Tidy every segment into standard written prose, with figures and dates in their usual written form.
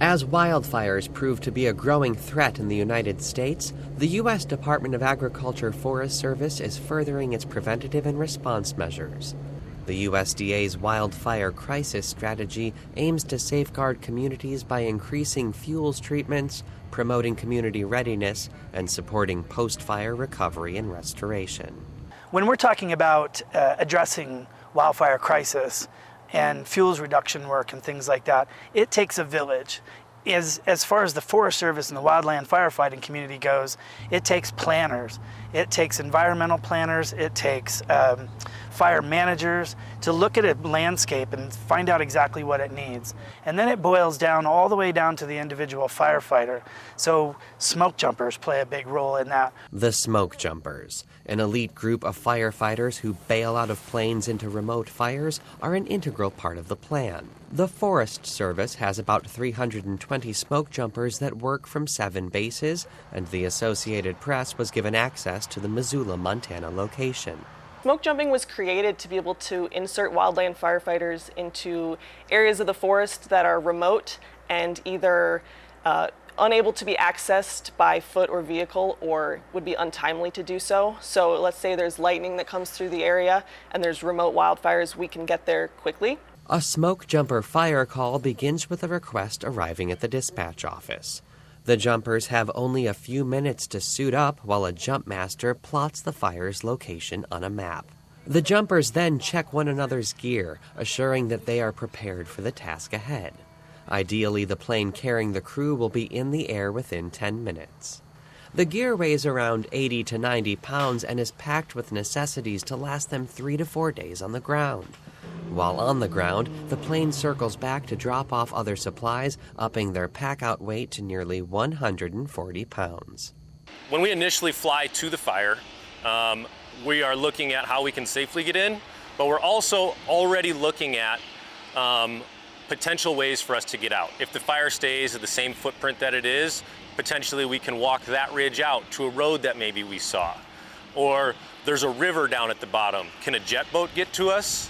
As wildfires prove to be a growing threat in the United States, the U.S. Department of Agriculture Forest Service is furthering its preventative and response measures. The USDA's wildfire crisis strategy aims to safeguard communities by increasing fuels treatments, promoting community readiness, and supporting post-fire recovery and restoration. When we're talking about addressing wildfire crisis and fuels reduction work and things like that, it takes a village. As far as the Forest Service and the wildland firefighting community goes, it takes planners, it takes environmental planners, it takes fire managers to look at a landscape and find out exactly what it needs. And then it boils down all the way down to the individual firefighter. So Smokejumpers play a big role in that. The Smokejumpers, an elite group of firefighters who bail out of planes into remote fires, are an integral part of the plan. The Forest Service has about 320 Smokejumpers that work from 7 bases, and the Associated Press was given access to the Missoula, Montana location. Smoke jumping was created to be able to insert wildland firefighters into areas of the forest that are remote and either unable to be accessed by foot or vehicle, or would be untimely to do so. So let's say there's lightning that comes through the area and there's remote wildfires, we can get there quickly. A smoke jumper fire call begins with a request arriving at the dispatch office. The jumpers have only a few minutes to suit up while a jump master plots the fire's location on a map. The jumpers then check one another's gear, assuring that they are prepared for the task ahead. Ideally, the plane carrying the crew will be in the air within 10 minutes. The gear weighs around 80 to 90 pounds and is packed with necessities to last them 3 to 4 days on the ground. While on the ground, the plane circles back to drop off other supplies, upping their pack-out weight to nearly 140 pounds. When we initially fly to the fire, we are looking at how we can safely get in, but we're also already looking at potential ways for us to get out. If the fire stays at the same footprint that it is, potentially we can walk that ridge out to a road that maybe we saw. Or there's a river down at the bottom. Can a jet boat get to us?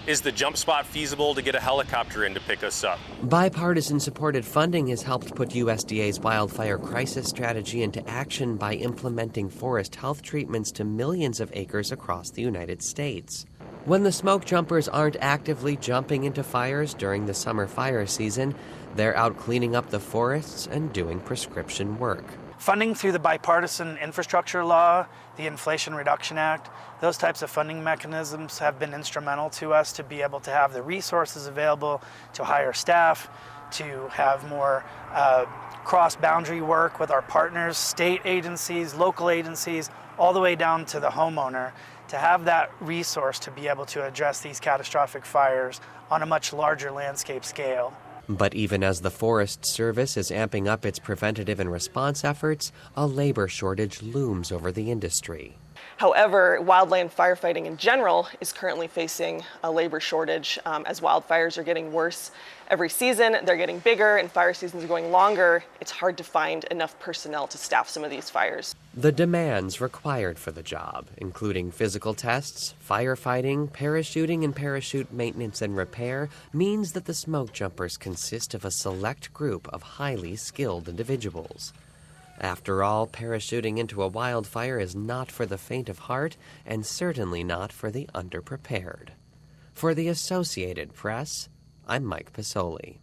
Is the jump spot feasible to get a helicopter in to pick us up? Bipartisan-supported funding has helped put USDA's wildfire crisis strategy into action by implementing forest health treatments to millions of acres across the United States. When the smoke jumpers aren't actively jumping into fires during the summer fire season, they're out cleaning up the forests and doing prescription work. Funding through the bipartisan infrastructure law, the Inflation Reduction Act, those types of funding mechanisms have been instrumental to us to be able to have the resources available to hire staff, to have more cross-boundary work with our partners, state agencies, local agencies, all the way down to the homeowner, to have that resource to be able to address these catastrophic fires on a much larger landscape scale. But even as the Forest Service is amping up its preventative and response efforts, a labor shortage looms over the industry. However, wildland firefighting in general is currently facing a labor shortage as wildfires are getting worse every season. They're getting bigger and fire seasons are going longer. It's hard to find enough personnel to staff some of these fires. The demands required for the job, including physical tests, firefighting, parachuting, and parachute maintenance and repair, means that the smoke jumpers consist of a select group of highly skilled individuals. After all, parachuting into a wildfire is not for the faint of heart, and certainly not for the underprepared. For the Associated Press, I'm Mike Pesoli.